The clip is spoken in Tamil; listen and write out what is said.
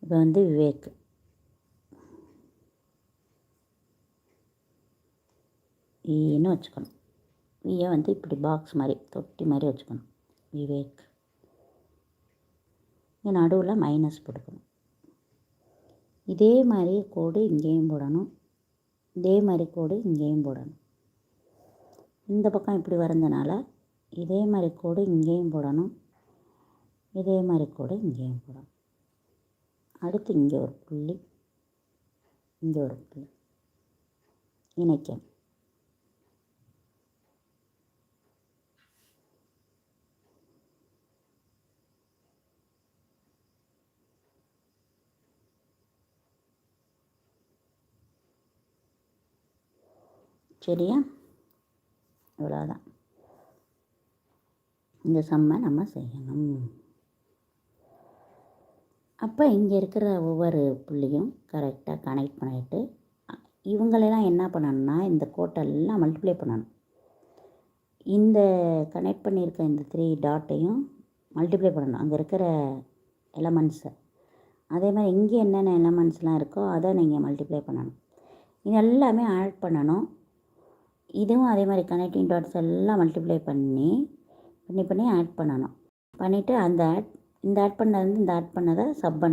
இப்போ வந்து விவேக் ஈன்னு வச்சுக்கணும். வியை வந்து இப்படி பாக்ஸ் மாதிரி தொட்டி மாதிரி வச்சுக்கணும். விவேக். இங்கே நடுவில் மைனஸ் போட்டுக்கணும். இதே மாதிரி கோடு இங்கேயும் போடணும். இதே மாதிரி கோடு இங்கேயும் போடணும். இந்த பக்கம் இப்படி வரைஞ்சனால இதே மாதிரி கோடு இங்கேயும் போடணும். இதே மாதிரி கோடு இங்கேயும் போடணும். அடுத்து இங்கே ஒரு புள்ளி, இங்கே ஒரு புள்ளி இணைக்கணும். சரியா? இவ்வளோதான். இந்த சம்மை நம்ம செய்யணும். அப்போ இங்கே இருக்கிற ஒவ்வொரு புள்ளியும் கரெக்டாக கனெக்ட் பண்ணிவிட்டு இவங்களெல்லாம் என்ன பண்ணணும்னா இந்த கோட்டெல்லாம் மல்டிப்ளை பண்ணணும். இந்த கனெக்ட் பண்ணியிருக்க இந்த 3 டாட்டையும் மல்டிப்ளை பண்ணணும் அங்கே இருக்கிற எலமெண்ட்ஸை. அதே மாதிரி இங்கே என்னென்ன எலமெண்ட்ஸ்லாம் இருக்கோ அதை நீங்கள் மல்டிப்ளை பண்ணணும். இது எல்லாமே ஆட் பண்ணணும். இதுவும் அதே மாதிரி கனெக்டிங் டாட்ஸ் எல்லாம் மல்டிப்ளை பண்ணி ஆட் பண்ணணும். பண்ணிவிட்டு இந்த ஆட் பண்ணது இந்த ஆட் பண்ணதை சப் பண்ணணும்.